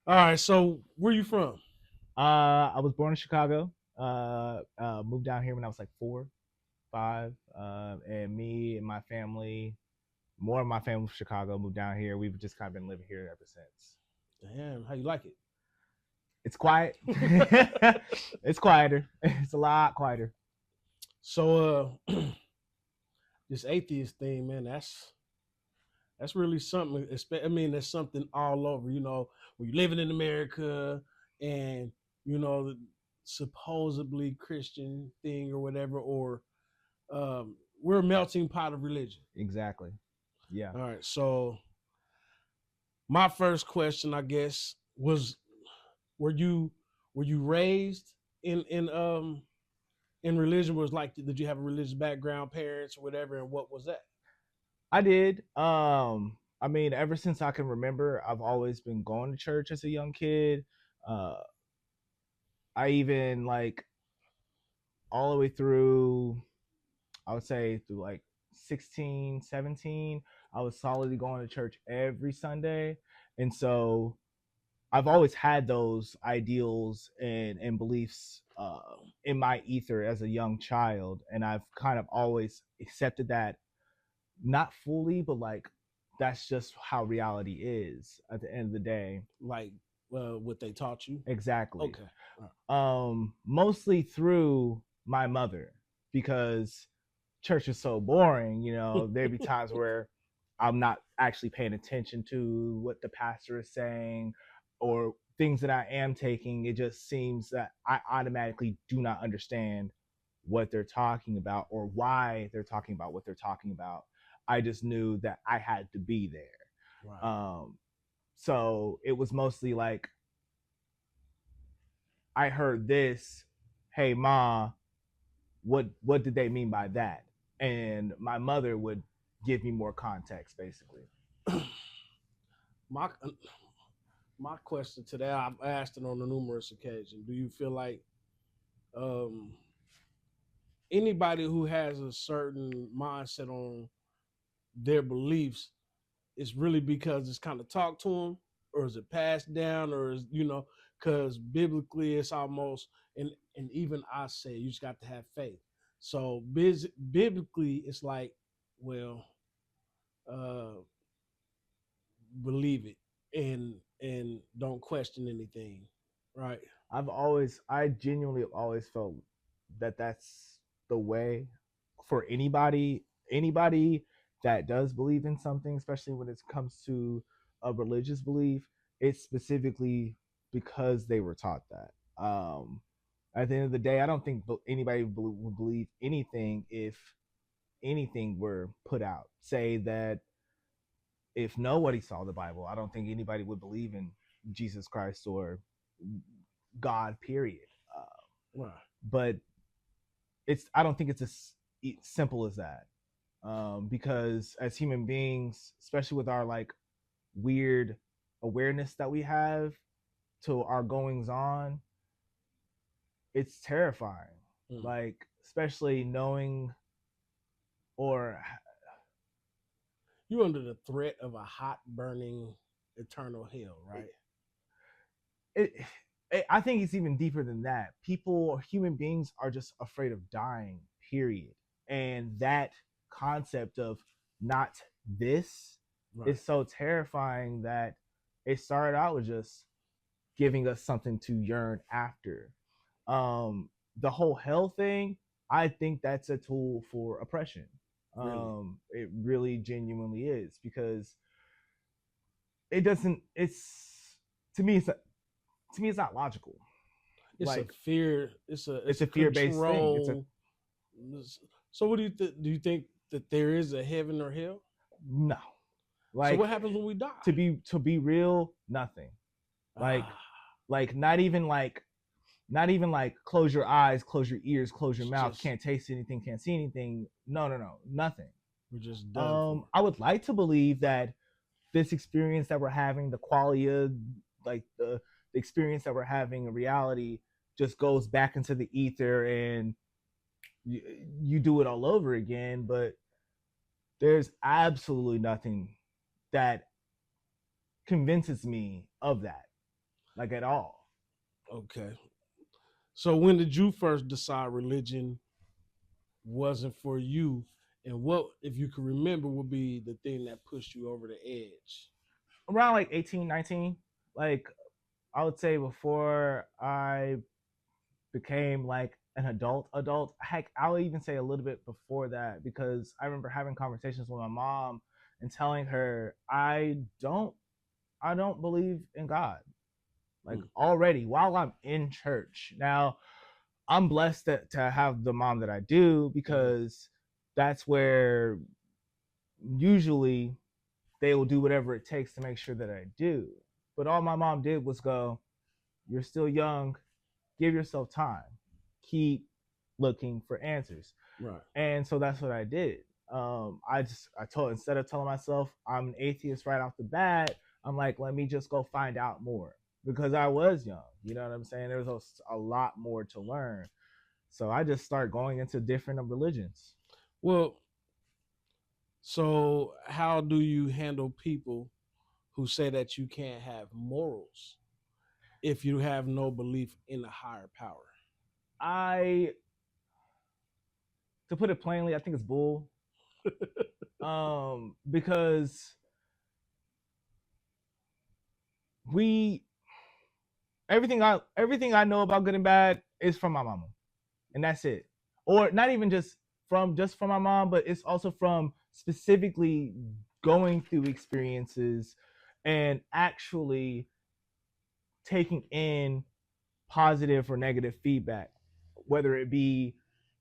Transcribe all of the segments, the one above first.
All right. So where you from? I was born in Chicago. Moved down here when I was like 4, 5. And me and my family, more of my family from Chicago, moved down here. We've just kind of been living here ever since. Damn, how you like It's quiet. it? It's quieter. It's a lot quieter. So this atheist thing, man, that's really something. I mean, that's something all over. When you're living in America and the supposedly Christian thing or whatever, or we're a melting pot of religion. Exactly. Yeah. All right. So my first question, I guess, was were you were you raised in religion? Was like, did you have a religious background, parents, or whatever, and what was that? I did. I mean, ever since I can remember, I've always been going to church as a young kid. Uh, I even like all the way through, I would say through like 16, 17, I was solidly going to church every Sunday. And so I've always had those ideals and beliefs in my ether as a young child. And I've kind of always accepted that, not fully, but like that's just how reality is at the end of the day. Like, what they taught you? Exactly. Okay. All Mostly through my mother, because church is so boring. There'd be times where I'm not actually paying attention to what the pastor is saying or things that I am taking. It just seems that I automatically do not understand what they're talking about or why they're talking about what they're talking about. I just knew that I had to be there. right. So it was mostly like I heard this, hey ma, what did they mean by that? And my mother would give me more context, basically. my my question today, I've asked it on a numerous occasions. Do you feel like um, anybody who has a certain mindset on their beliefs is really because it's kind of taught to them, or is it passed down, or is because biblically it's almost and even I say you just got to have faith. So biblically it's like, well, uh, believe it and don't question anything, right? I genuinely have always felt that that's the way for anybody that does believe in something, especially when it comes to a religious belief. It's specifically because they were taught that. At the end of the day, I don't think anybody would believe anything if anything were put out. Say that if nobody saw the Bible, I don't think anybody would believe in Jesus Christ or God. Period. Right. But I don't think it's as simple as that. Because as human beings, especially with our like weird awareness that we have to our goings on, it's terrifying. Mm. Like especially knowing or You under the threat of a hot burning eternal hell, right? it, I think it's even deeper than that. People, human beings, are just afraid of dying. Period. And that concept of not this Right. is so terrifying that it started out with just giving us something to yearn after. The whole hell thing, I think that's a tool for oppression. Really. It really genuinely is, because it doesn't. It's to me. To me, it's not logical. It's a Like fear. It's a it's it's a a fear based thing. It's a control. So what do you think that there is a heaven or hell? no. So Like what happens when we die? to be real, nothing. Like Ah, like not even like close your eyes, close your ears, close your it's mouth, just can't taste anything, can't see anything. No, no, no, nothing. we're just done for. I would like to believe that this experience that we're having, the quality of like the experience that we're having in reality, just goes back into the ether and you, you do it all over again. But there's absolutely nothing that convinces me of that. like at all. Okay. So when did you first decide religion wasn't for you? And what, if you can remember, would be the thing that pushed you over the edge? Around like 18, 19, like I would say before I became like an adult. Heck, I'll even say a little bit before that because I remember having conversations with my mom and telling her I don't believe in God. Like Mm. already while I'm in church. Now, I'm blessed to have the mom that I do Mhm. because that's where usually they will do whatever it takes to make sure that I do. But all my mom did was go, "You're still young, give yourself time, keep looking for answers." Right. And so that's what I did. I told instead of telling myself I'm an atheist right off the bat, I'm like, let me just go find out more because I was young. You know what I'm saying? There was a lot more to learn. So I just start going into different religions. Well, so how do you handle people who say that you can't have morals if you have no belief in a higher power? I, to put it plainly, I think it's bull. Because we everything I know about good and bad is from my mama, and that's it. Or not even just from my mom, but it's also from specifically going through experiences and actually taking in positive or negative feedback, whether it be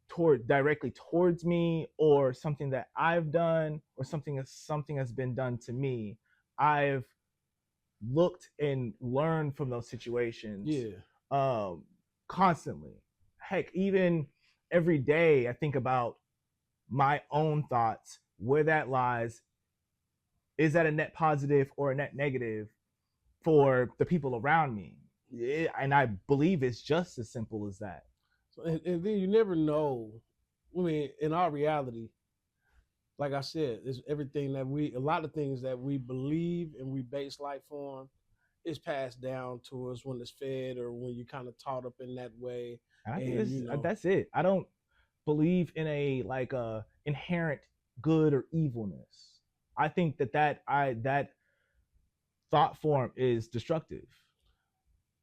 toward directly towards me or something that I've done or something has been done to me. I've looked and learned from those situations Yeah. um, constantly. Heck, even every day I think about my own thoughts, where that lies. Is that a net positive or a net negative for the people around me? And I believe it's just as simple as that. So, and then you never know. I mean, in our reality, like I said, it's everything that a lot of things that we believe and we base life on is passed down to us when it's fed or when you kind of taught up in that way. And I think And, you know, that's it. I don't believe in a inherent good or evilness. I think that thought form is destructive.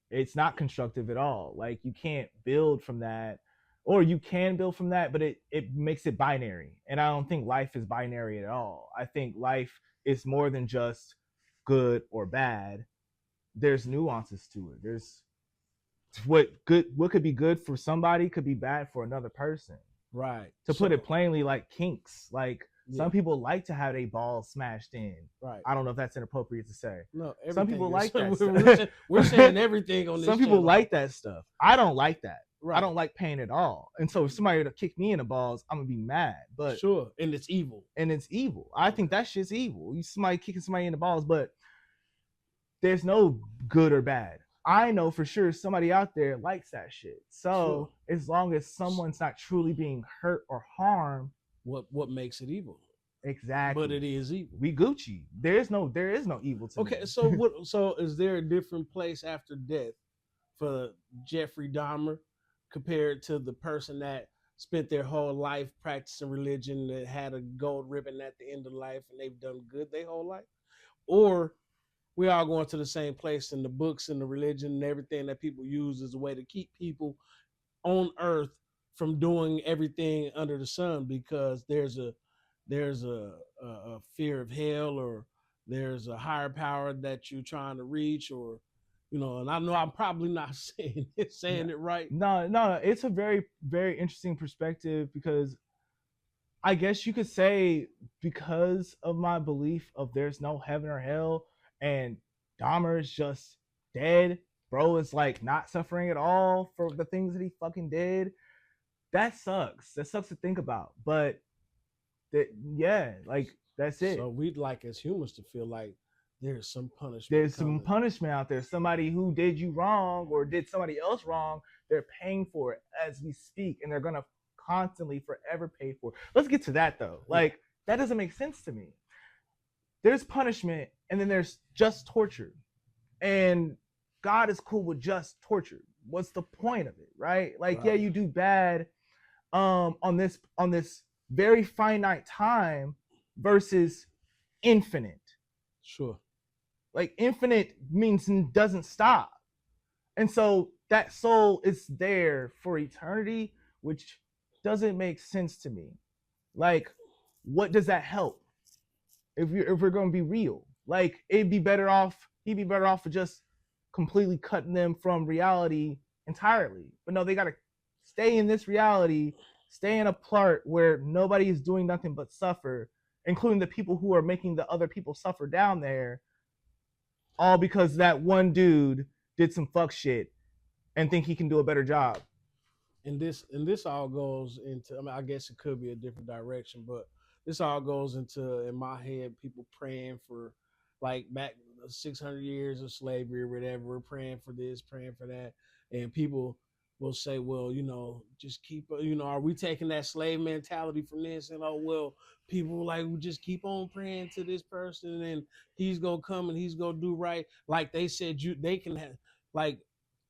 It's not constructive at all. Like you can't build from that, or you can build from that, but it makes it binary. And I don't think life is binary at all. I think life is more than just good or bad. There's nuances to it. There's what could be good for somebody could be bad for another person. right. To put it So, plainly, like kinks. Like yeah, some people like to have a ball smashed in. right. I don't know if that's inappropriate to say. No, Some everything people is. like that we're, stuff. we're saying everything on this Some people channel. like that stuff. I don't like that. I Right. don't like pain at all. And so if somebody were to kick me in the balls, I'm gonna be mad. But Sure. And it's evil. and it's evil. I think that shit's evil. You somebody kicking somebody in the balls, but there's no good or bad. I know for sure somebody out there likes that shit. Sure. So as long as someone's not truly being hurt or harmed, What makes it evil? But exactly. it is evil. We Gucci. There is no evil to Okay, me. so what? So is there a different place after death for Jeffrey Dahmer compared to the person that spent their whole life practicing religion that had a gold ribbon at the end of life and they've done good their whole life? Or we all going to the same place in the books and the religion and everything that people use as a way to keep people on earth from doing everything under the sun because there's a fear of hell or there's a higher power that you're trying to reach or and I know I'm probably not saying it right. No. It's a very, very interesting perspective because I guess you could say because of my belief of there's no heaven or hell and Dahmer is just dead, bro is like not suffering at all for the things that he fucking did. That sucks. That sucks to think about. But that, yeah, like that's So it. we'd like as humans to feel like there's some punishment There's some coming. punishment out there. Somebody who did you wrong or did somebody else wrong, they're paying for it as we speak, and they're gonna constantly forever pay for it. Let's get to that though. Yeah. Like that doesn't make sense to me. There's punishment and then there's just torture. And God is cool with just torture. What's the point of it, right? Like, yeah, Right. you do bad on this very finite time versus infinite. Sure. Like infinite means doesn't stop. And so that soul is there for eternity, which doesn't make sense to me. Like, what does that help if we're going to be real? Like, he'd be better off for just completely cutting them from reality entirely. But no, they got to stay in this reality, stay in a part where nobody is doing nothing but suffer, including the people who are making the other people suffer down there, all because that one dude did some fuck shit and think he can do a better job. And this all goes into, I mean, I guess it could be a different direction, but this all goes into, in my head, people praying for, like, back 600 years of slavery or whatever. We're praying for this, praying for that, and people will say, well, just keep, are we taking that slave mentality from this? And, oh, well, people like, we just keep on praying to this person and he's gonna come and he's gonna do right. Like they said, they can have, like,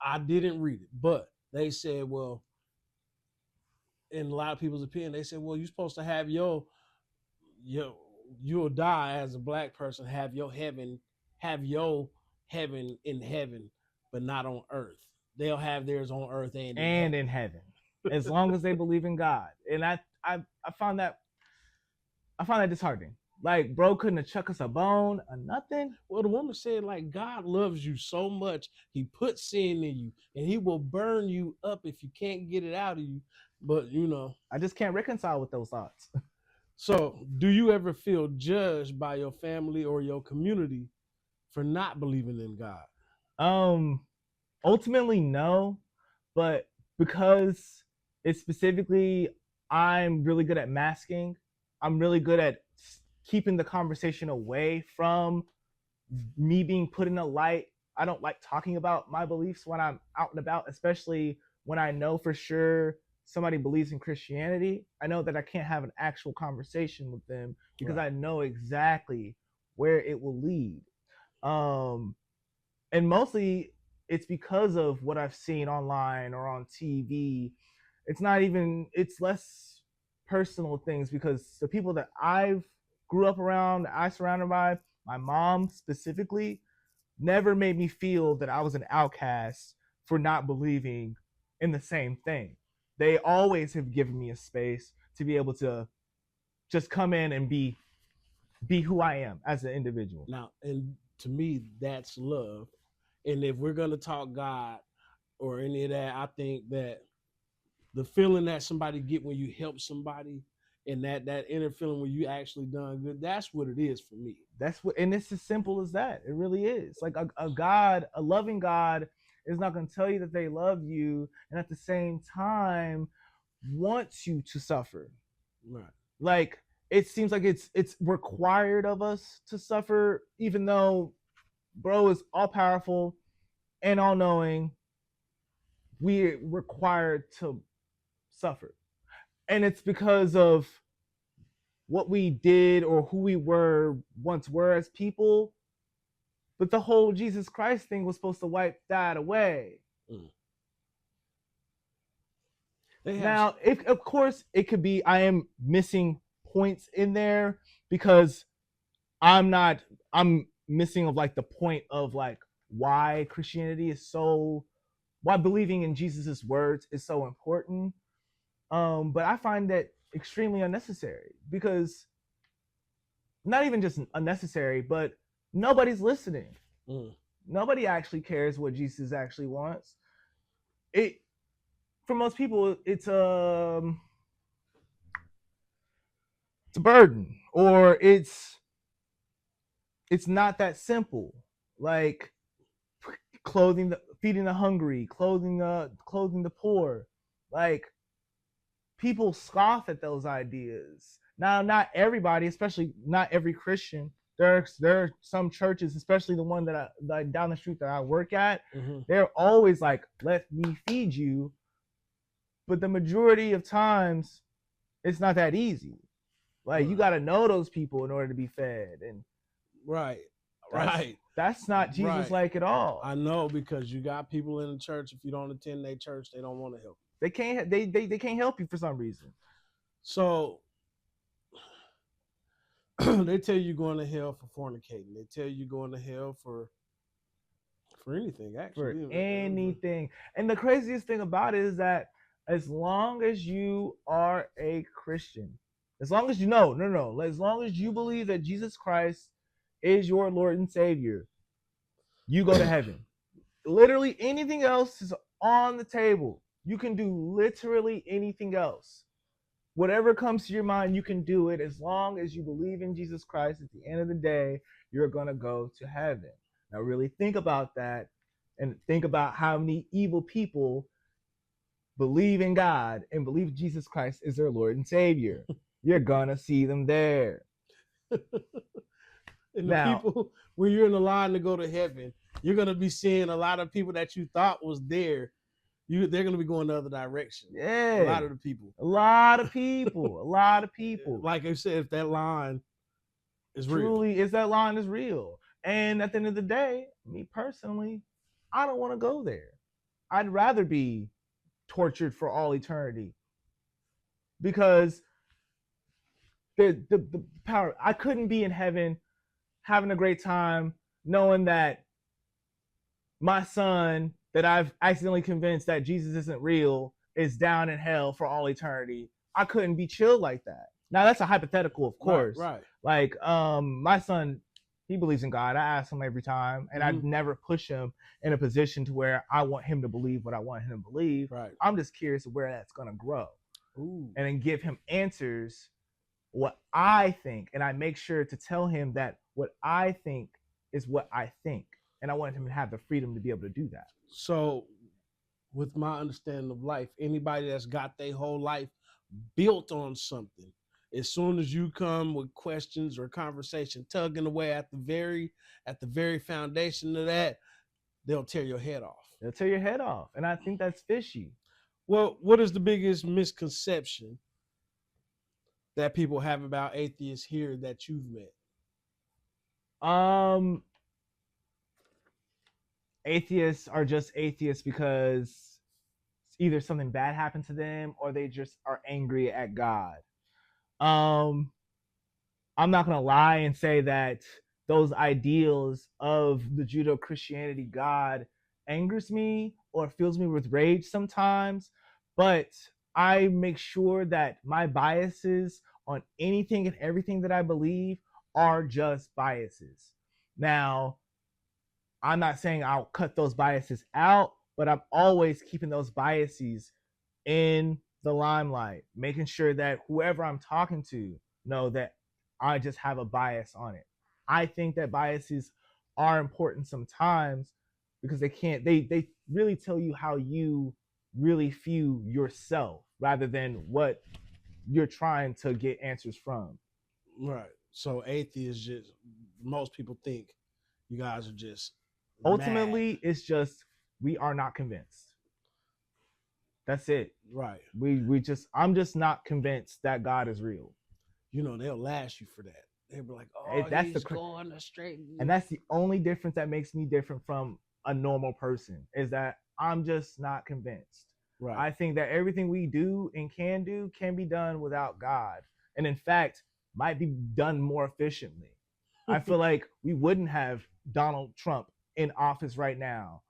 I didn't read it, but they said, well, in a lot of people's opinion, they said, well, you're supposed to have your you'll die as a black person, have your heaven in heaven, but not on earth. They'll have theirs on earth and in And heaven. in heaven, as long as they believe in God. And I found that disheartening. Like, bro couldn't have chuck us a bone or nothing. Well, the woman said, like, God loves you so much, he put sin in you, and he will burn you up if you can't get it out of you. But I just can't reconcile with those thoughts. so do you ever feel judged by your family or your community for not believing in God? Ultimately, no, but because it's specifically, I'm really good at masking. I'm really good at keeping the conversation away from me being put in a light. I don't like talking about my beliefs when I'm out and about, especially when I know for sure somebody believes in Christianity. I know that I can't have an actual conversation with them because Right. I know exactly where it will lead. Um, and mostly it's because of what I've seen online or on TV. It's less personal things because the people that I've grew up around, I surrounded by, my mom specifically, never made me feel that I was an outcast for not believing in the same thing. They always have given me a space to be able to just come in and be who I am as an individual. Now, and to me, that's love. And if we're gonna talk God or any of that, I think that the feeling that somebody get when you help somebody, and that inner feeling when you actually done good, that's what it is for me. That's what, and it's as simple as that. It really is. Like a loving God is not going to tell you that they love you and at the same time wants you to suffer. Right. Like, it seems like it's required of us to suffer, even though bro is all powerful and all knowing. We're required to suffer, and it's because of what we did or who we once were as people. But the whole Jesus Christ thing was supposed to wipe that away. Mm. They have. Now, if of course it could be I am missing points in there because I'm missing of like the point of like why Christianity is so, why believing in Jesus's words is so important. But I find that extremely unnecessary because not even just unnecessary, but nobody's listening. Mm. Nobody actually cares what Jesus actually wants. It, for most people, it's a burden, or it's not that simple. Like feeding the hungry, clothing the poor. Like, people scoff at those ideas. Now, not everybody, especially not every Christian. There are some churches, especially the one that I like down the street that I work at. Mm-hmm. They're always like, "Let me feed you," but the majority of times, it's not that easy. Like, you got to know those people in order to be fed. And Right. Right. That's not Jesus Right. like at all. I know, because you got people in the church, if you don't attend their church, they don't want to help. They can't they can't help you for some reason. So they tell you going to hell for fornicating. They tell you going to hell for anything, For actually. anything. And the craziest thing about it is that as long as you are a Christian, as long as you know, as long as you believe that Jesus Christ is your Lord and Savior, you go to heaven. Literally anything else is on the table. You can do literally anything else. Whatever comes to your mind, you can do it as long as you believe in Jesus Christ. At the end of the day, you're going to go to heaven. Now, really think about that and think about how many evil people believe in God and believe Jesus Christ is their Lord and Savior. You're going to see them there. And the Now, people, when you're in the line to go to heaven, you're going to be seeing a lot of people that you thought was there. They're going to be going the other direction. yeah, A lot of the people. a lot of people. Like I said, if that line is real. Truly, is that line is real. And at the end of the day, me personally, I don't want to go there. I'd rather be tortured for all eternity, because the power, I couldn't be in heaven having a great time knowing that my son that I've accidentally convinced that Jesus isn't real is down in hell for all eternity. I couldn't be chilled like that. Now that's a hypothetical, of course. Right. Like my son, he believes in God. I ask him every time, and I never push him in a position to where I want him to believe what I want him to believe. Right. I'm just curious of where that's gonna grow. Ooh. And then give him answers what I think, and I make sure to tell him that what I think is what I think, and I want him to have the freedom to be able to do that. So, with my understanding of life, anybody that's got their whole life built on something, as soon as you come with questions or conversation tugging away at the very foundation of that, they'll tear your head off. They'll tear your head off, and I think that's fishy. Well, what is the biggest misconception that people have about atheists here that you've met? Atheists are just atheists because either something bad happened to them or they just are angry at God. I'm not gonna lie and say that those ideals of the Judeo-Christianity God angers me or fills me with rage sometimes, but I make sure that my biases on anything and everything that I believe are just biases. Now, I'm not saying I'll cut those biases out, but I'm always keeping those biases in the limelight, making sure that whoever I'm talking to know that I just have a bias on it. I think that biases are important sometimes because they really tell you how you really view yourself rather than what you're trying to get answers from. Right. So atheists, just most people think you guys are just ultimately mad. It's just we are not convinced. That's it. Right. I'm just not convinced that God is real. You know, they'll lash you for that. They'll be like, oh, he's going straight. And that's the only difference that makes me different from a normal person, is that I'm just not convinced. Right. I think that everything we do and can do can be done without God. And in fact, might be done more efficiently. I feel like we wouldn't have Donald Trump in office right now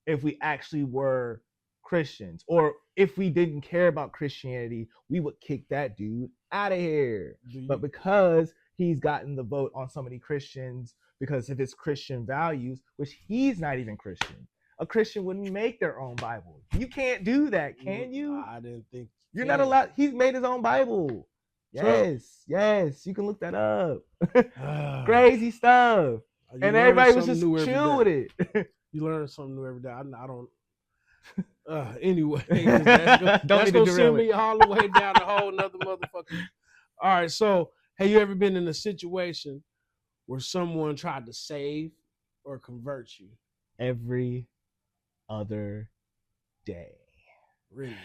if we actually were Christians, or if we didn't care about Christianity, we would kick that dude out of here. But because he's gotten the vote on so many Christians because of his Christian values, which he's not even Christian. A Christian wouldn't make their own Bible. You can't do that, can you? I didn't think you're not allowed. He's made his own Bible. Yes, yes, you can look that up. Crazy stuff. And everybody was just chill with it. You learn something new every day. I don't. Anyway, that's gonna send me all the way down a whole nother motherfucker. All right, so have you ever been in a situation where someone tried to save or convert you? Every other day. Really?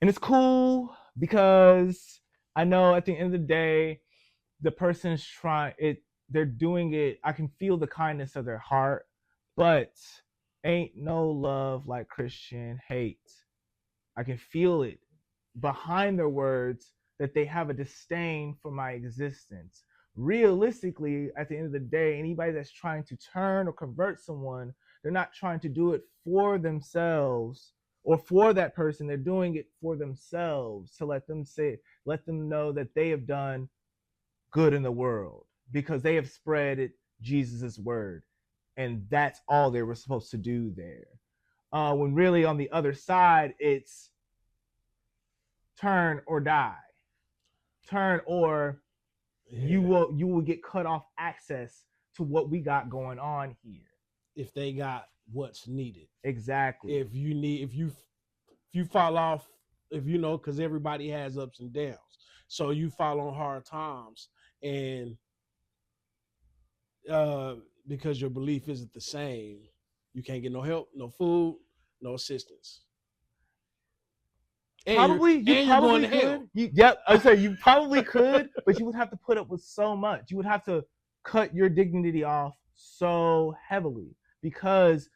And it's cool because I know at the end of the day, the person's trying it. they're doing it. I can feel the kindness of their heart, but ain't no love like Christian hate. I can feel it behind their words that they have a disdain for my existence. Realistically, at the end of the day, anybody that's trying to turn or convert someone, they're not trying to do it for themselves or for that person. They're doing it for themselves to let them know that they have done good in the world because they have spread Jesus' word. And that's all they were supposed to do there. When really on the other side, it's turn or die. Turn or you will get cut off access to what we got going on here. If they got what's needed. Exactly. If you fall off, if you know, because everybody has ups and downs. So you fall on hard times and because your belief isn't the same, you can't get no help, no food, no assistance. And you're going to hell. Yep, I say you probably could, but you would have to put up with so much. You would have to cut your dignity off so heavily because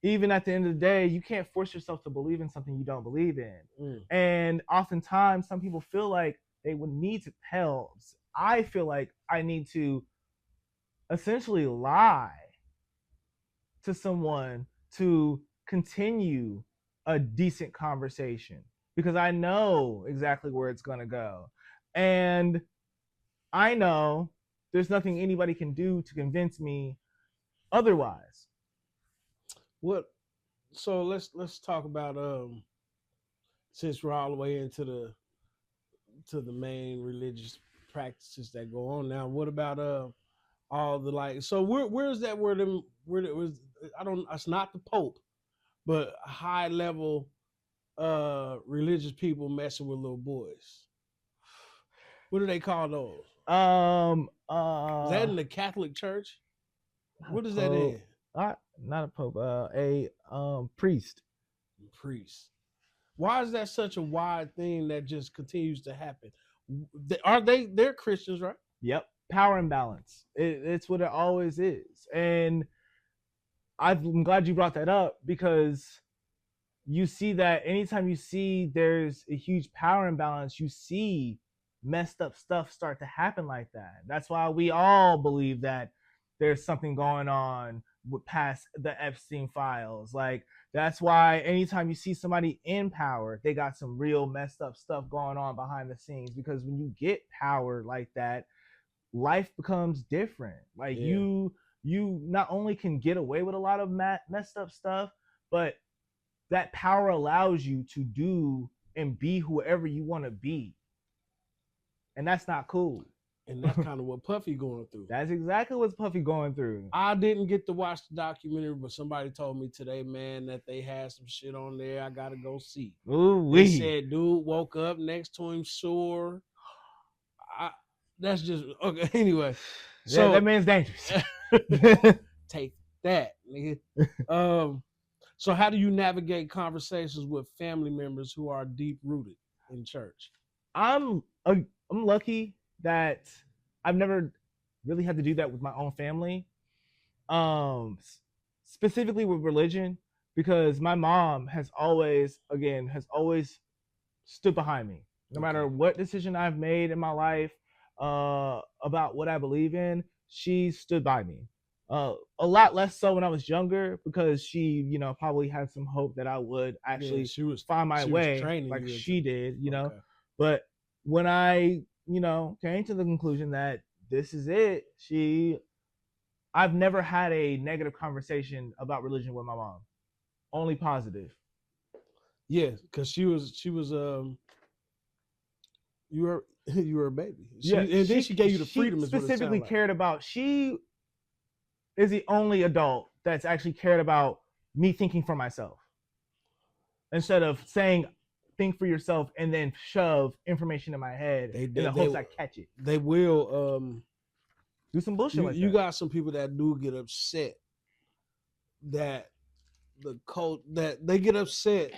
even at the end of the day, you can't force yourself to believe in something you don't believe in. And oftentimes, some people feel like they would need to tell. I feel like I need to essentially lie to someone to continue a decent conversation because I know exactly where it's going to go. And I know there's nothing anybody can do to convince me otherwise. What? So let's talk about since we're all the way into the main religious practices that go on now. What about all the like? So where's that where it was? I don't. It's not the Pope, but high level religious people messing with little boys. What do they call those? Is that in the Catholic Church? What is that in? Not a pope, a priest. Priest. Why is that such a wide thing that just continues to happen? They're Christians, right? Yep. Power imbalance. It's what it always is. And I'm glad you brought that up because you see that anytime you see there's a huge power imbalance, you see messed up stuff start to happen like that. That's why we all believe that there's something going on past the Epstein files. Like that's why anytime you see somebody in power, they got some real messed up stuff going on behind the scenes because when you get power like that, life becomes different. Like you not only can get away with a lot of messed up stuff, but that power allows you to do and be whoever you want to be. And that's not cool. And that's kind of what Puffy going through. That's exactly what Puffy going through. I didn't get to watch the documentary, but somebody told me today, man, that they had some shit on there. I gotta go see. They said dude woke up next to him sore. That's just okay. Anyway, so that man's dangerous. Take that, nigga. So how do you navigate conversations with family members who are deep rooted in church? I'm lucky that I've never really had to do that with my own family. Specifically with religion, because my mom has always stood behind me. No matter what decision I've made in my life about what I believe in, she stood by me. A lot less so when I was younger because she, probably had some hope that I would actually find my way like she did, know. But when I, came to the conclusion that this is it, I've never had a negative conversation about religion with my mom. Only positive. Yeah, because you were a baby. And then she gave you the freedom. She specifically cared about. She is the only adult that's actually cared about me thinking for myself instead of saying think for yourself and then shove information in my head in the hopes I catch it. They will do some bullshit like that. You got some people that do get upset that that they get upset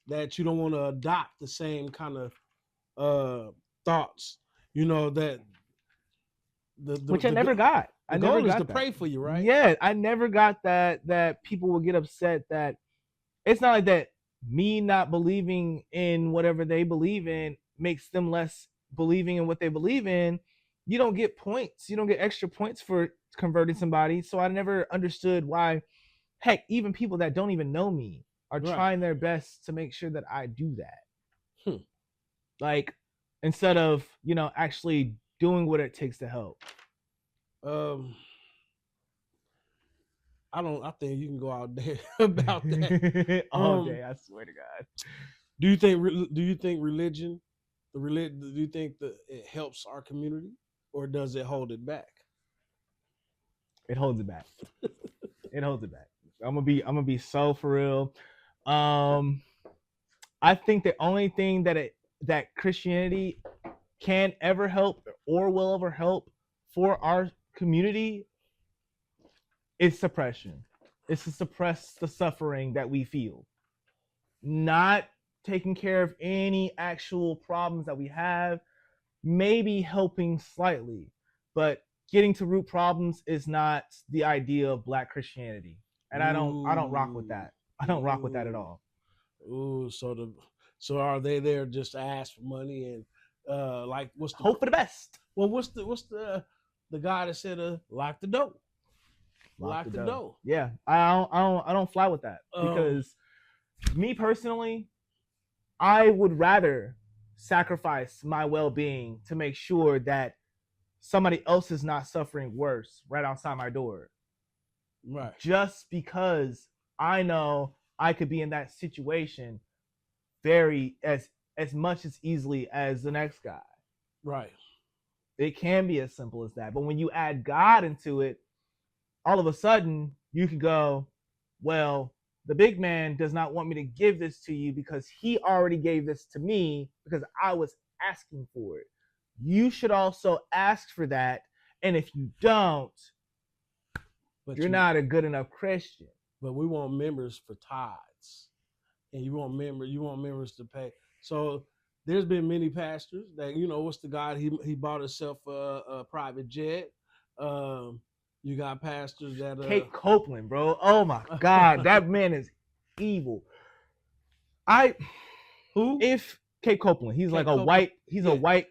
that you don't want to adopt the same kind of thoughts, that which I never got. The I never goal is got to that. pray for you, right? Yeah, I never got that people will get upset that it's not like that me not believing in whatever they believe in makes them less believing in what they believe in. You don't get points. You don't get extra points for converting somebody. So I never understood why, heck, even people that don't even know me are Right. trying their best to make sure that I do that. Hmm. Like, instead of, actually doing what it takes to help. I think you can go out there about that. All day, I swear to God. Do you think religion, do you think that it helps our community, or does it hold it back? It holds it back. It holds it back. I'm gonna be so for real. I think the only thing that Christianity can ever help or will ever help for our community is suppression. It's to suppress the suffering that we feel, not taking care of any actual problems that we have, maybe helping slightly, but getting to root problems is not the idea of Black Christianity, and I don't rock with that. I don't rock with that at all. Ooh, so are they there just to ask for money and like what's the Hope for the best? Well, what's the guy that said lock the door? Lock the door. Yeah, I don't fly with that because me personally, I would rather sacrifice my well-being to make sure that somebody else is not suffering worse right outside my door. Right. Just because I know I could be in that situation very as much as easily as the next guy. Right. It can be as simple as that. But when you add God into it, all of a sudden you can go, well, the big man does not want me to give this to you because he already gave this to me because I was asking for it. You should also ask for that. And if you don't, but you're not a good enough Christian. But we want members for tithes. And you want members to pay. So there's been many pastors that, what's the guy, he bought himself a private jet. You got pastors that Kate Copeland, bro. Oh my God, that man is evil. If Kate Copeland, he's like a white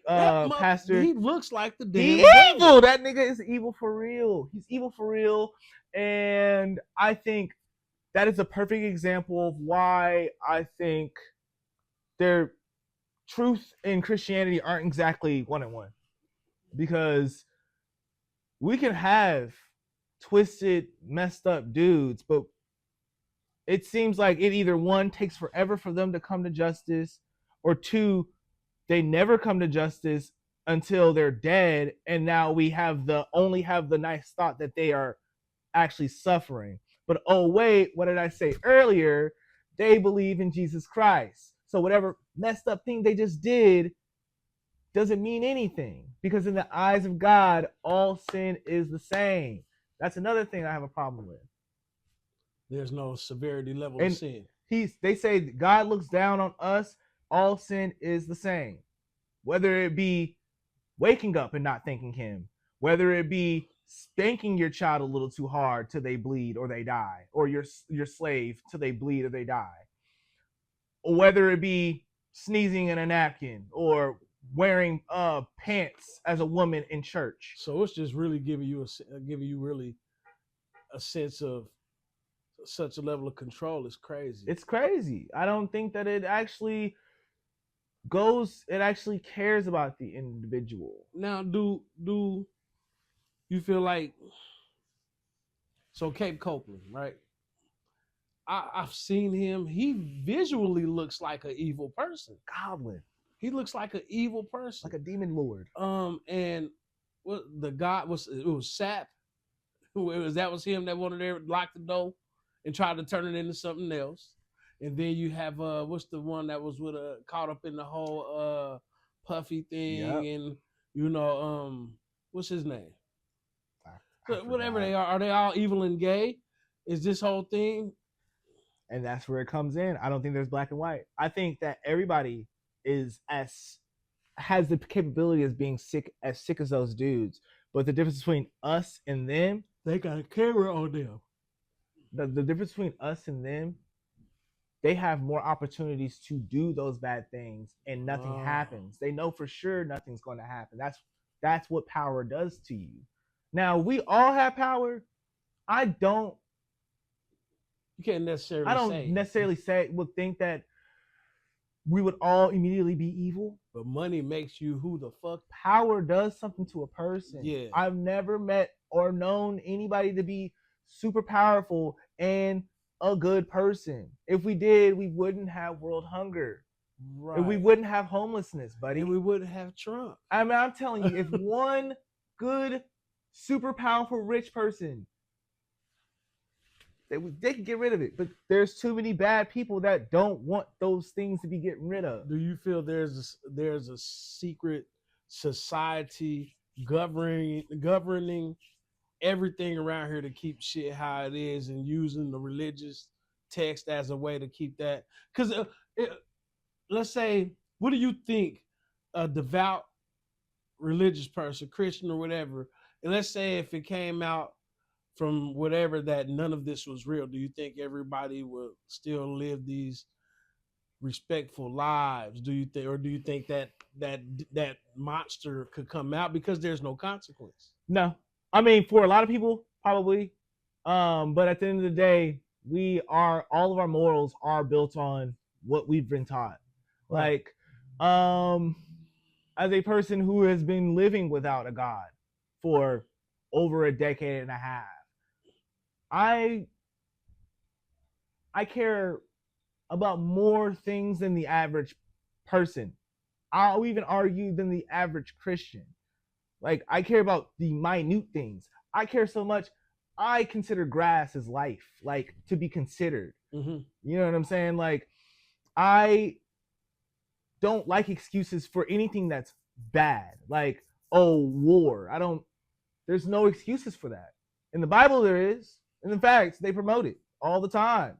pastor. He looks like the damn He evil. That nigga is evil for real. He's evil for real. And I think that is a perfect example of why I think their truth and Christianity aren't exactly one and one. Because we can have twisted, messed up dudes, but it seems like it either one takes forever for them to come to justice, or two, they never come to justice until they're dead, and now we only have the nice thought that they are actually suffering. But oh wait, what did I say earlier? They believe in Jesus Christ. So whatever messed up thing they just did doesn't mean anything, because in the eyes of God, all sin is the same. That's another thing I have a problem with. There's no severity level of sin. They say God looks down on us. All sin is the same. Whether it be waking up and not thanking him, whether it be spanking your child a little too hard till they bleed or they die, or your slave till they bleed or they die, or whether it be sneezing in a napkin or wearing pants as a woman in church. So it's just really giving you really a sense of such a level of control. Is crazy. It's crazy. I don't think that it actually cares about the individual. Now, do you feel like, so Cape Copeland, right? I've seen him. He visually looks like an evil person. Goblin. He looks like an evil person, like a demon lord. And what the guy was? It was Sap. That was him that wanted to lock the door and tried to turn it into something else. And then you have what's the one that was with caught up in the whole Puffy thing, yep. And what's his name? Whatever they are they all evil and gay? Is this whole thing? And that's where it comes in. I don't think there's black and white. I think that everybody has the capability of being sick as those dudes, But the difference between us and them, They got a camera on them. the difference between us and them, they have more opportunities to do those bad things and nothing happens. They know for sure nothing's going to happen. That's what power does to you. Now, we all have power. I don't You can't necessarily I don't say. necessarily say would think that we would all immediately be evil. But money makes you who the fuck. Power does something to a person. Yeah. I've never met or known anybody to be super powerful and a good person. If we did, we wouldn't have world hunger. Right. And we wouldn't have homelessness, buddy. And we wouldn't have Trump. I mean, I'm telling you, if one good, super powerful, rich person, they could get rid of it. But there's too many bad people that don't want those things to be getting rid of. Do you feel there's a secret society governing everything around here to keep shit how it is, and using the religious text as a way to keep that? Because let's say, what do you think a devout religious person, Christian or whatever, and let's say if it came out from whatever that none of this was real, do you think everybody would still live these respectful lives? Do you think that monster could come out because there's no consequence? No. I mean, for a lot of people, probably. But at the end of the day, all of our morals are built on what we've been taught. Right. Like, as a person who has been living without a God for over a decade and a half, I care about more things than the average person. I'll even argue than the average Christian. Like, I care about the minute things. I care so much. I consider grass as life, like, to be considered. Mm-hmm. You know what I'm saying? Like, I don't like excuses for anything that's bad. Like, oh, war. There's no excuses for that. In the Bible, there is. And in fact, they promote it all the time.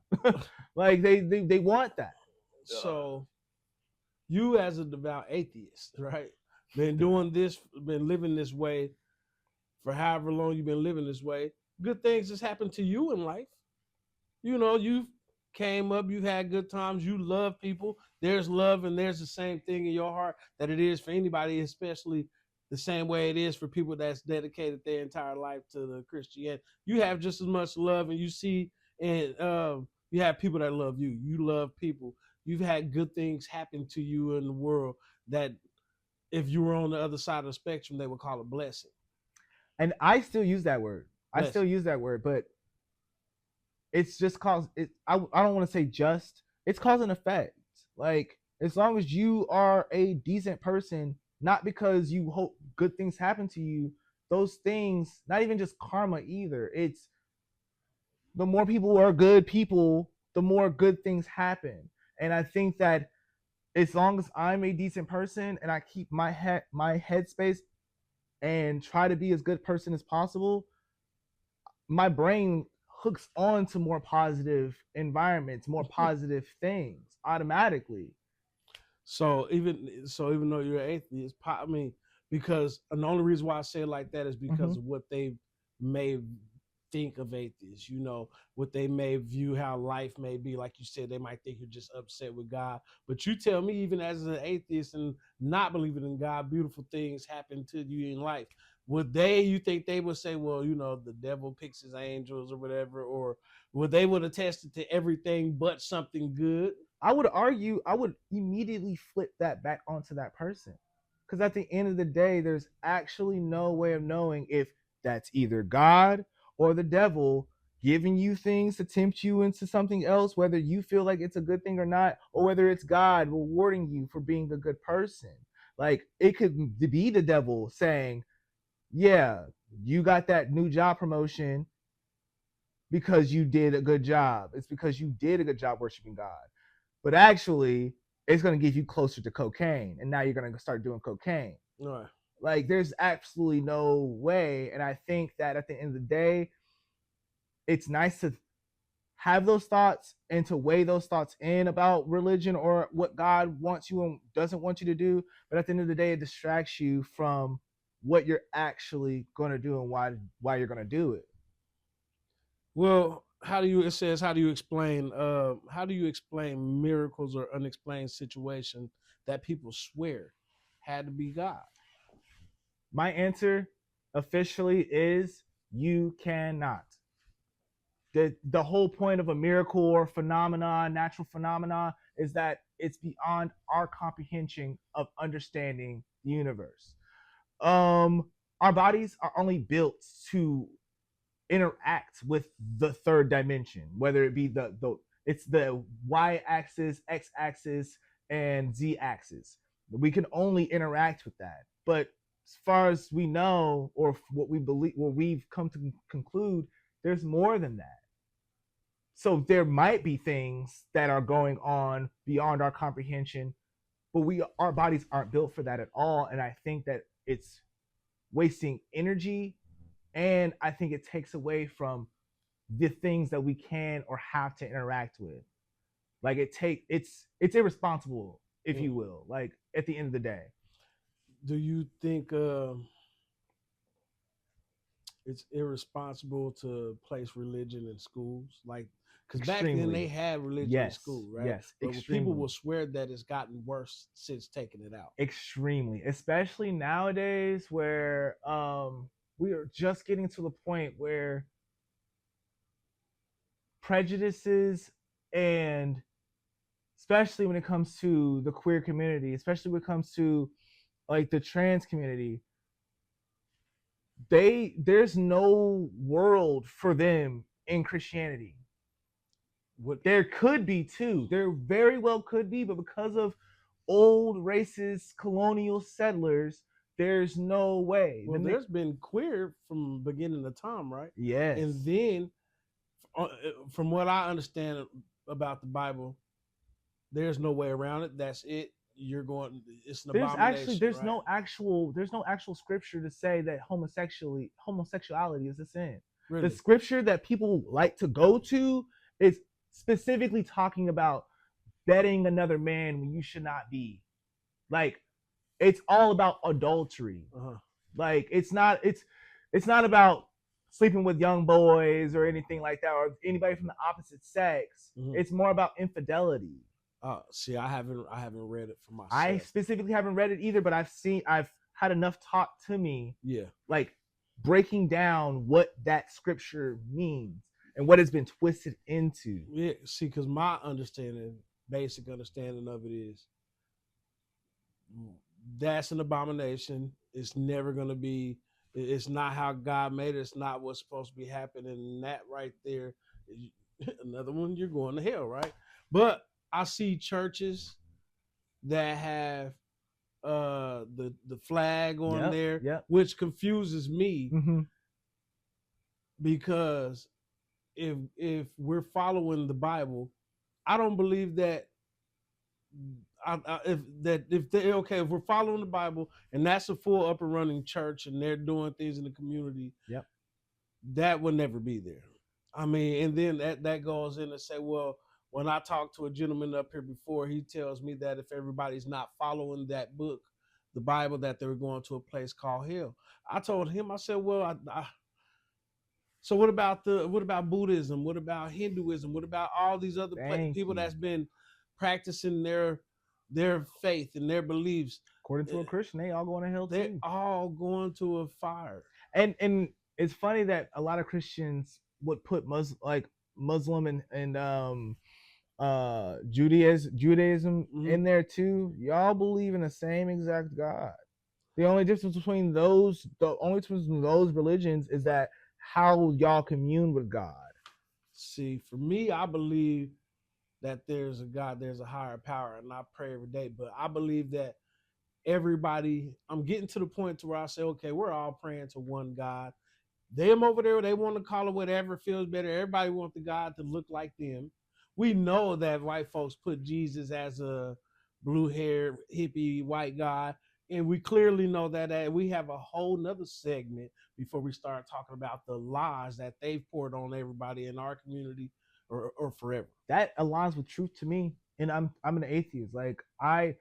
Like, they want that. So, you as a devout atheist, right? Been doing this, been living this way for however long you've been living this way. Good things has happened to you in life. You know, you've came up, you've had good times, you love people. There's love, and there's the same thing in your heart that it is for anybody, especially the same way it is for people that's dedicated their entire life to the Christianity. You have just as much love, and you see, and you have people that love you. You love people. You've had good things happen to you in the world that if you were on the other side of the spectrum, they would call it blessing. And I still use that word. Blessing. I still use that word, but it's just cause it. I don't want to say just. It's cause and effect. Like, as long as you are a decent person, not because you hope good things happen to you, those things, not even just karma either. It's the more people are good people, the more good things happen. And I think that as long as I'm a decent person and I keep my headspace and try to be as good person as possible, my brain hooks on to more positive environments, more positive things automatically. So even though you're an atheist, I mean, because and the only reason why I say it like that is because of what they may think of atheists, you know, what they may view how life may be. Like you said, they might think you're just upset with God. But you tell me, even as an atheist and not believing in God, beautiful things happen to you in life. You think they would say, well, you know, the devil picks his angels or whatever, or would they would attest it to everything but something good? I would argue, I would immediately flip that back onto that person. Because at the end of the day, there's actually no way of knowing if that's either God or the devil giving you things to tempt you into something else, whether you feel like it's a good thing or not, or whether it's God rewarding you for being a good person. Like, it could be the devil saying, yeah, you got that new job promotion because you did a good job. It's because you did a good job worshiping God. But actually, it's going to get you closer to cocaine. And now you're going to start doing cocaine. Right. Like, there's absolutely no way. And I think that at the end of the day, it's nice to have those thoughts and to weigh those thoughts in about religion or what God wants you and doesn't want you to do. But at the end of the day, it distracts you from what you're actually going to do and why you're going to do it. Well, it says how do you explain miracles or unexplained situations that people swear had to be God? My answer officially is you cannot. The whole point of a miracle or phenomenon, natural phenomena, is that it's beyond our comprehension of understanding the universe. Our bodies are only built to interact with the third dimension, whether it be the it's the y-axis, x-axis, and z-axis. We can only interact with that. But as far as we know, or what we believe, what we've come to conclude, there's more than that. So there might be things that are going on beyond our comprehension, but our bodies aren't built for that at all. And I think that it's wasting energy, and I think it takes away from the things that we can or have to interact with. Like it's irresponsible, if you will. Like at the end of the day, Do you think it's irresponsible to place religion in schools? Like, because back then they had religion in school, right? Yes, but people will swear that it's gotten worse since taking it out. Extremely, especially nowadays where we are just getting to the point where prejudices, and especially when it comes to the queer community, especially when it comes to like the trans community, there's no world for them in Christianity. What there could be too, there very well could be, but because of old racist colonial settlers, there's no way. Well, there's been queer from beginning of time, right? Yes. And then, from what I understand about the Bible, there's no way around it. That's it. You're going. It's an abomination. There's no actual scripture to say that homosexuality is a sin. Really? The scripture that people like to go to is specifically talking about bedding another man when you should not be. Like, it's all about adultery. Like, it's not about sleeping with young boys or anything like that, or anybody from the opposite sex. It's more about infidelity. See, I haven't read it for myself. I specifically haven't read it either, but I've had enough taught to me. Yeah. Like, breaking down what that scripture means and what it's been twisted into. Yeah, see, because my basic understanding of it is that's an abomination. It's never going to be, it's not how God made it. It's not what's supposed to be happening. And that right there, another one, you're going to hell, right? But I see churches that have the flag on there, which confuses me because if we're following the Bible, I don't believe that if we're following the Bible and that's a full up and running church and they're doing things in the community, that would never be there. I mean, and then that goes in and say, well, when I talked to a gentleman up here before, he tells me that if everybody's not following that book, the Bible, that they're going to a place called hell. I told him, I said, well, so what about Buddhism? What about Hinduism? What about all these other people that's been practicing their faith and their beliefs? According to a Christian, they all going to hell too. They're all going to a fire. And it's funny that a lot of Christians would put Muslim and Judaism in there too. Y'all believe in the same exact God. The only difference between those religions is that how y'all commune with God. See, for me, I believe that there's a God, there's a higher power, and I pray every day. But I believe that I'm getting to the point to where I say, okay, we're all praying to one God. Them over there, they want to call it whatever feels better. Everybody wants the God to look like them. We know that white folks put Jesus as a blue-haired hippie white guy, and we clearly know that we have a whole nother segment before we start talking about the lies that they've poured on everybody in our community or forever. That aligns with truth to me, and I'm an atheist. Like, I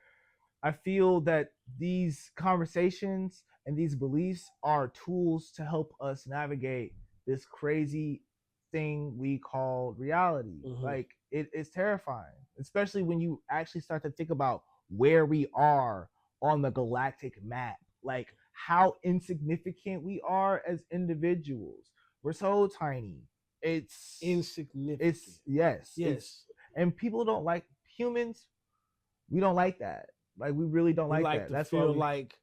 feel that these conversations And these beliefs are tools to help us navigate this crazy thing we call reality. Mhm. Like it is terrifying, especially when you actually start to think about where we are on the galactic map, like how insignificant we are as individuals. We're so tiny. Insignificant. It's yes, Yes. it's and people don't like humans. We don't like that. Like we really don't We like like that. to That's why feel we like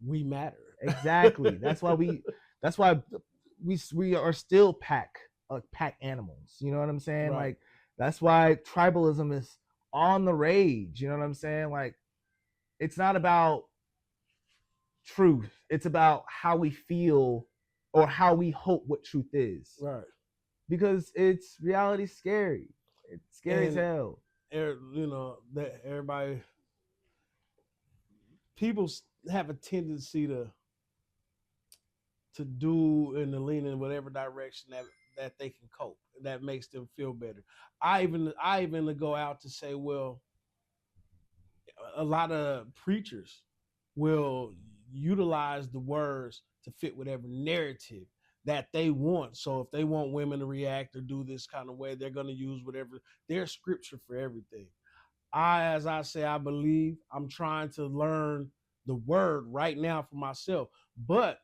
we matter. exactly. That's why we are still pack animals. You know what I'm saying? Right. Like that's why tribalism is on the rage. You know what I'm saying? Like it's not about truth. It's about how we feel or how we hope what truth is. Right. Because it's reality scary. It's scary as And hell. you know that everybody, people have a tendency to do and to lean in whatever direction that they can cope, that makes them feel better. I even go out to say, well, a lot of preachers will utilize the words to fit whatever narrative that they want. So if they want women to react or do this kind of way, they're going to use whatever their scripture for everything. As I say, I believe I'm trying to learn the word right now for myself, but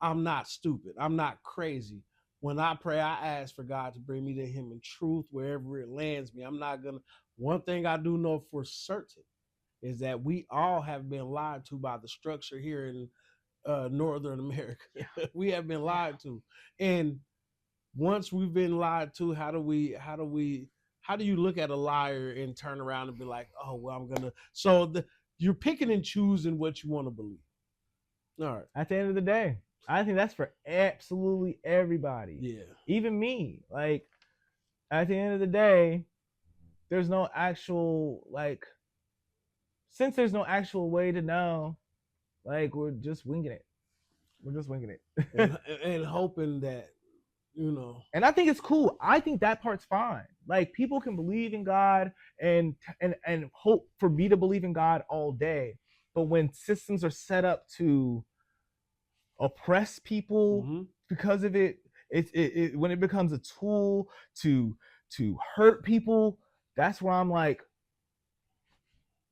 I'm not stupid. I'm not crazy. When I pray, I ask for God to bring me to Him in truth wherever it lands me. I'm not gonna. One thing I do know for certain is that we all have been lied to by the structure here in Northern America. We have been lied to, and once we've been lied to, how do you look at a liar and turn around and be like, oh well, I'm gonna. You're picking and choosing what you want to believe. All right. At the end of the day, I think that's for absolutely everybody. Yeah. Even me. Like at the end of the day, there's no actual like since there's no actual way to know, like we're just winging it. We're just winging it. and hoping that, you know. And I think it's cool. I think that part's fine. Like people can believe in God and hope for me to believe in God all day. But when systems are set up to oppress people Mm-hmm. because of it, when it becomes a tool to hurt people, that's where I'm like,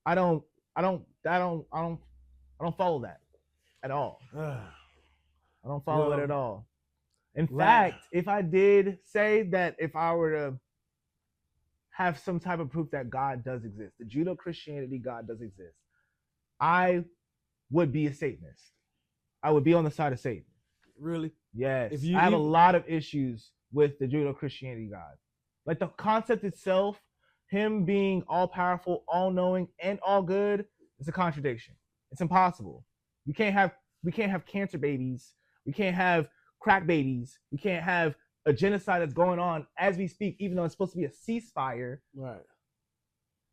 I don't follow that at all. I don't follow it at all. In fact, if I did say that if I were to have some type of proof that God does exist, the Judeo-Christianity God does exist, I would be a Satanist. I would be on the side of Satan. Really? Yes. I have a lot of issues with the Judeo-Christianity God. Like the concept itself, him being all-powerful, all-knowing, and all good, is a contradiction. It's impossible. We can't have cancer babies. We can't have crack babies. We can't have a genocide that's going on as we speak, even though it's supposed to be a ceasefire. Right.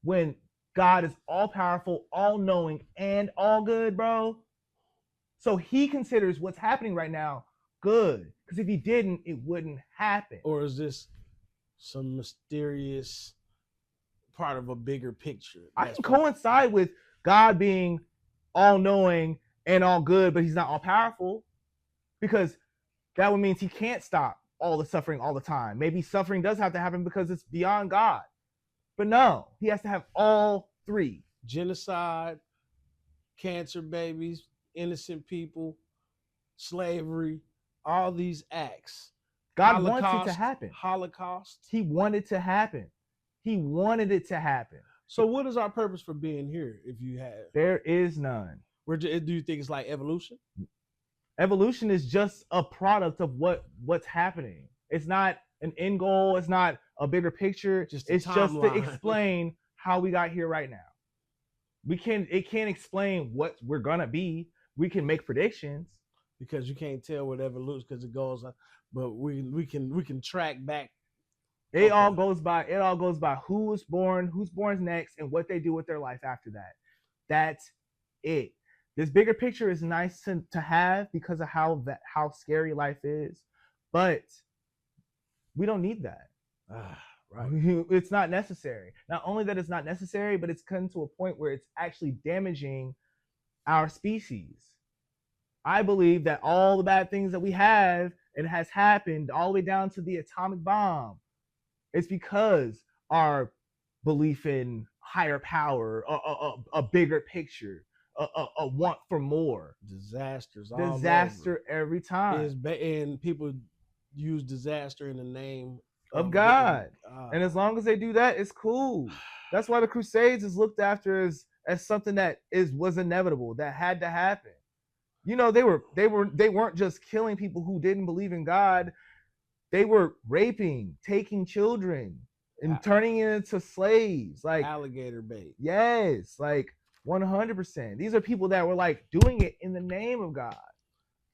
When God is all-powerful, all-knowing, and all good, bro. So he considers what's happening right now good. Because if he didn't, it wouldn't happen. Or is this some mysterious part of a bigger picture? I can coincide with God being all-knowing and all good, but he's not all-powerful. Because that would mean he can't stop all the suffering all the time. Maybe suffering does have to happen because it's beyond God. But no, he has to have all three. Genocide, cancer babies, innocent people, slavery, all these acts. God wants it to happen. Holocaust. He wanted to happen. He wanted it to happen. So what is our purpose for being here if you have? There is none. Do you think it's like evolution? Evolution is just a product of what's happening. It's not an end goal. It's not a bigger picture. It's just to explain how we got here right now. It can't explain what we're gonna be. We can make predictions because you can't tell what evolution because it goes on, but we can track back. It all goes by who was born, who's born next, and what they do with their life after that. That's it. This bigger picture is nice to have because of how scary life is, but we don't need that. Right. It's not necessary. Not only that it's not necessary, but it's come to a point where it's actually damaging our species. I believe that all the bad things that we have and has happened all the way down to the atomic bomb, it's because our belief in higher power, a bigger picture, a want for more. Disasters all Disaster over. every time. And people use disaster in the name Of of getting. God. And as long as they do that, it's cool. That's why the Crusades is looked after as something that was inevitable, that had to happen. You know, they weren't just killing people who didn't believe in God. They were raping, taking children, and turning it into slaves. Like alligator bait. Yes, like 100%. These are people that were like doing it in the name of God.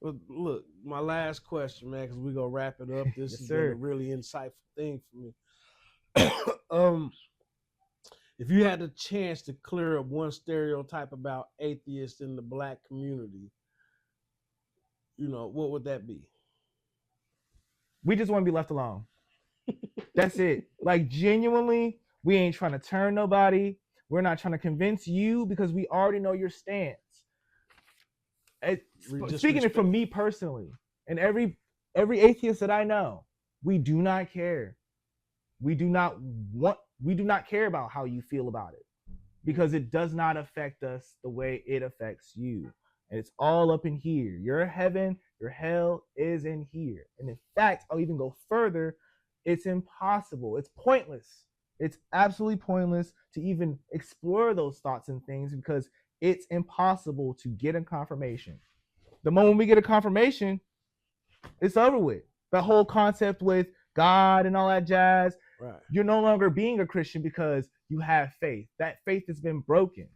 Well, look, my last question, man, because we're gonna wrap it up. This has been a really insightful thing for me. If you had a chance to clear up one stereotype about atheists in the Black community, you know, what would that be? We just want to be left alone. That's it. Like, genuinely, we ain't trying to turn nobody. We're not trying to convince you because we already know your stance. Speaking it from me personally, and every atheist that I know, we do not care. We do not care about how you feel about it, because it does not affect us the way it affects you. And it's all up in here. Your heaven, your hell is in here. And in fact, I'll even go further. It's impossible. It's pointless. It's absolutely pointless to even explore those thoughts and things, because it's impossible to get a confirmation. The moment we get a confirmation, it's over with. The whole concept with God and all that jazz, right. You're no longer being a Christian because you have faith. That faith has been broken.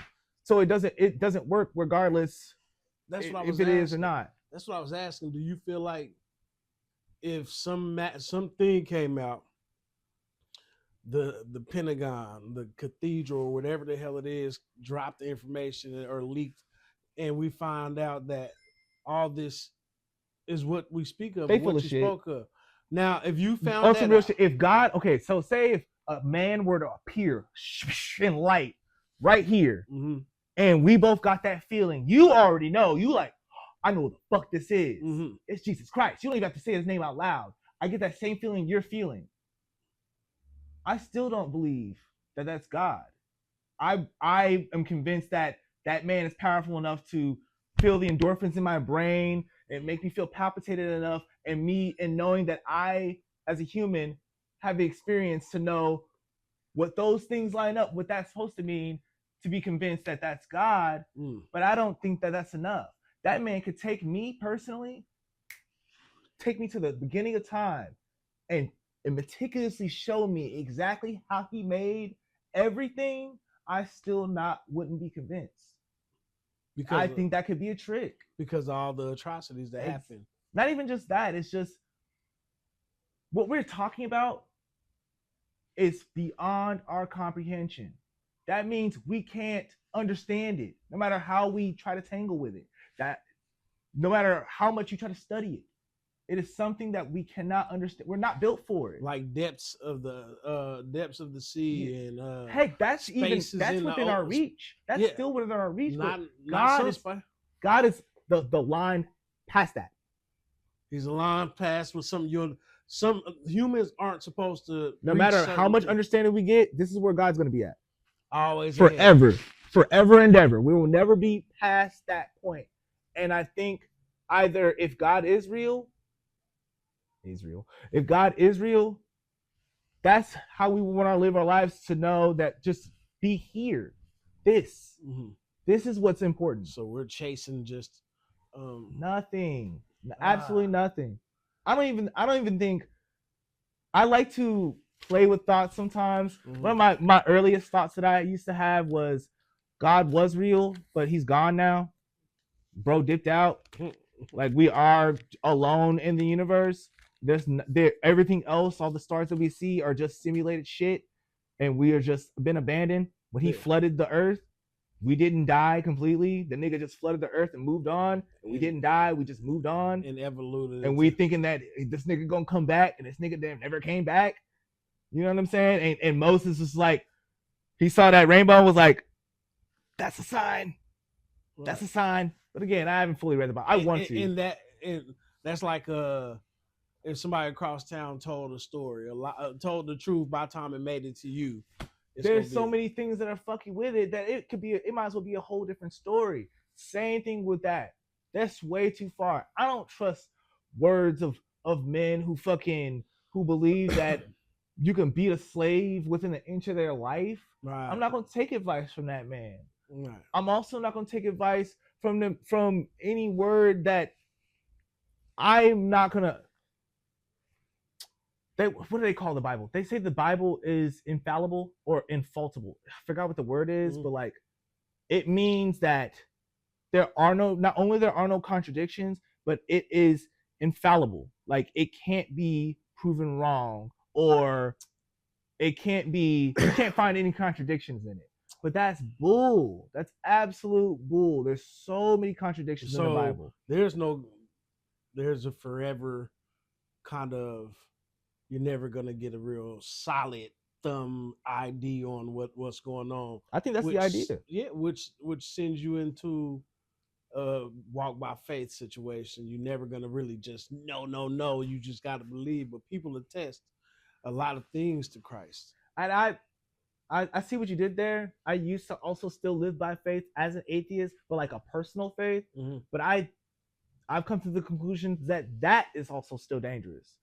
So it doesn't work regardless if it is or not. That's what I was asking. Do you feel like if something came out, the Pentagon, the cathedral, or whatever the hell it is, dropped the information or leaked, and we find out that all this is what we speak of, what you spoke of. Now, if you found some real shit, if God, okay, so say if a man were to appear in light right here, mm-hmm. and we both got that feeling, you already know, you like, I know what the fuck this is. Mm-hmm. It's Jesus Christ. You don't even have to say his name out loud. I get that same feeling you're feeling. I still don't believe that that's God. I am convinced that that man is powerful enough to feel the endorphins in my brain and make me feel palpitated enough, and knowing that I, as a human, have the experience to know what those things line up, what that's supposed to mean, to be convinced that that's God. But I don't think that that's enough. That man could take me personally, take me to the beginning of time, and meticulously show me exactly how he made everything. I still wouldn't be convinced. Because I think that could be a trick. Because of all the atrocities that happen. Not even just that. It's just what we're talking about is beyond our comprehension. That means we can't understand it, no matter how we try to tangle with it. That no matter how much you try to study it, it is something that we cannot understand. We're not built for it. Like depths of the sea, and heck, that's within our reach. That's still within our reach. God is the line past that. He's a line past with some humans aren't supposed to. No matter how much understanding we get, this is where God's going to be at. Always, forever and ever. We will never be past that point. And I think either if God is real. If God is real, that's how we want to live our lives, to know that just be here. This is what's important. So we're chasing just nothing, absolutely nothing. I don't even think. I like to play with thoughts sometimes. One of my earliest thoughts that I used to have was God was real, but he's gone now. Bro dipped out. Like, we are alone in the universe. Everything else, all the stars that we see are just simulated shit, and we are just been abandoned. When he flooded the earth, we didn't die completely. The nigga just flooded the earth and moved on. And we didn't die. We just moved on and evoluted. And we thinking that this nigga gonna come back, and this nigga never came back. You know what I'm saying? And Moses was like, he saw that rainbow and was like, that's a sign. Right. That's a sign. But again, I haven't fully read the Bible. I want to. And that's like if somebody across town told a story, told the truth by the time it made it to you. There's so many things that are fucking with it that it might as well be a whole different story. Same thing with that. That's way too far. I don't trust words of men who believe that you can beat a slave within an inch of their life. Right. I'm not gonna take advice from that man. Right. I'm also not gonna take advice from any word that I'm not gonna. What do they call the Bible? They say the Bible is infallible or infallible. I forgot what the word is, but like it means that not only there are no contradictions, but it is infallible. Like it can't be proven wrong, or you can't find any contradictions in it. But that's bull. That's absolute bull. There's so many contradictions in the Bible. There's a forever kind of, you're never gonna get a real solid thumb ID on what's going on. I think that's the idea. Yeah, which sends you into a walk by faith situation. You're never gonna really just no. You just gotta believe. But people attest a lot of things to Christ. And I see what you did there. I used to also still live by faith as an atheist, but like a personal faith. Mm-hmm. But I've come to the conclusion that is also still dangerous.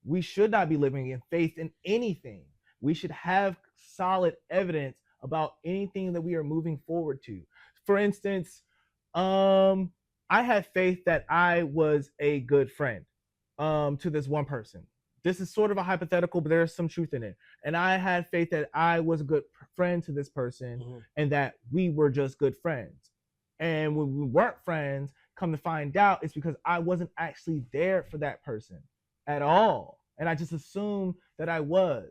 We should not be living in faith in anything. We should have solid evidence about anything that we are moving forward to. For instance, I had faith that I was a good friend to this one person. This is sort of a hypothetical, but there's some truth in it. And I had faith that I was a good friend to this person, mm-hmm. and that we were just good friends. And when we weren't friends, come to find out, it's because I wasn't actually there for that person at all. And I just assumed that I was,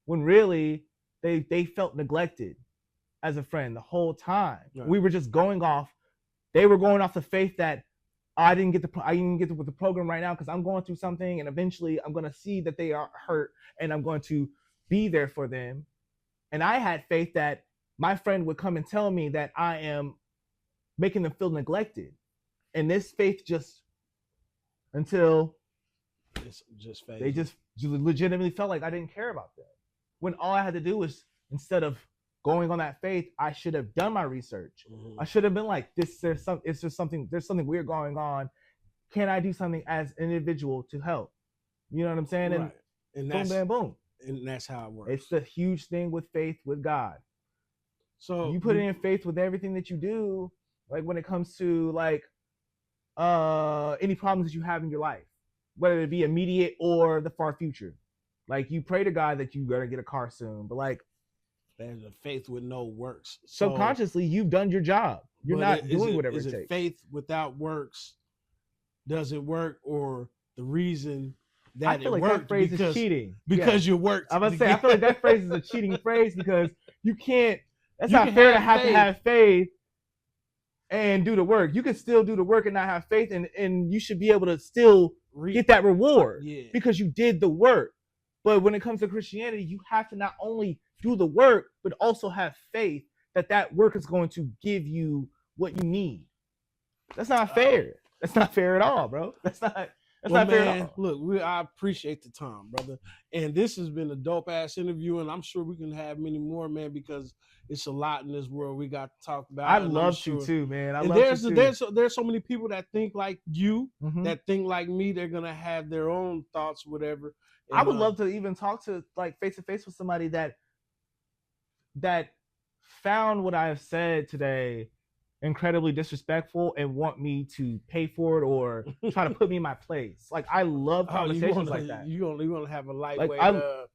when really they felt neglected as a friend the whole time. Right. We were just they were going off the faith that I didn't get with the program right now because I'm going through something, and eventually I'm going to see that they are hurt and I'm going to be there for them. And I had faith that my friend would come and tell me that I am making them feel neglected. And this faith until they just legitimately felt like I didn't care about them. When all I had to do was, instead of going on that faith, I should have done my research. Mm-hmm. I should have been like, there's something weird going on. Can I do something as an individual to help? You know what I'm saying? Right. And boom, bam, boom. And that's how it works. It's the huge thing with faith with God. So you put in faith with everything that you do, like when it comes to like any problems that you have in your life, whether it be immediate or the far future. Like you pray to God that you're gonna get a car soon, but like there's a faith with no works. So, subconsciously, you've done your job. You're not doing whatever it takes. Faith without works doesn't work, or the reason that I feel like that phrase is cheating because you worked. I feel like that phrase is a cheating phrase because you can't. That's not fair to have faith and do the work. You can still do the work and not have faith, and you should be able to still get that reward because you did the work. But when it comes to Christianity, you have to not only do the work, but also have faith that work is going to give you what you need. That's not fair. That's not fair at all, bro. That's not fair at all. Look, I appreciate the time, brother. And this has been a dope ass interview, and I'm sure we can have many more, man, because it's a lot in this world we got to talk about. I'd love to too, man. There's so many people that think like you, mm-hmm. that think like me. They're gonna have their own thoughts, whatever. And I would love to even talk to like face to face with somebody that found what I have said today incredibly disrespectful and want me to pay for it or try to put me in my place. Like I love conversations like that. You want to have a lightweight, a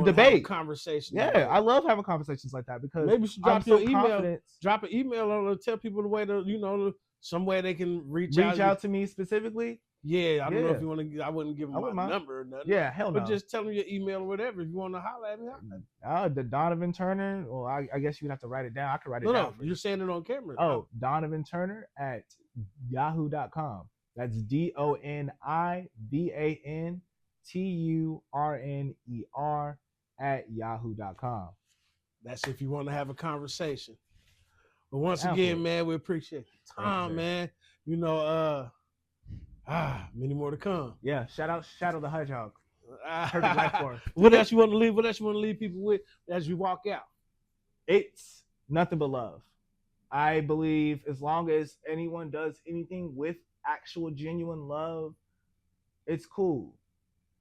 debate conversation. Yeah, I love having conversations like that because maybe you should drop your email. Drop an email or tell people the way to some way they can reach out to me specifically. Yeah, I don't know if you want to. I wouldn't give them my number or nothing. Yeah, hell no. But just tell them your email or whatever. If you want to holler at me. The Donovan Turner. Well, I guess you'd have to write it down. I could write it down. No, you're saying it on camera. Oh, Donovan Turner at yahoo.com. That's DONIVANTURNER at yahoo.com. That's if you want to have a conversation. But once Down again, for it. man, we appreciate the Thank you, time, sir. man. Many more to come. Yeah, shout out Shadow the Hedgehog. Perfect life form. What else you want to leave? What else you want to leave people with as you walk out? It's nothing but love. I believe as long as anyone does anything with actual genuine love, it's cool.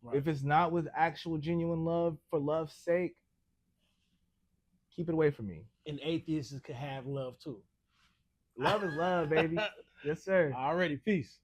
Right. If it's not with actual genuine love for love's sake, keep it away from me. And atheists can have love too. Love is love, baby. Yes, sir. Already, peace.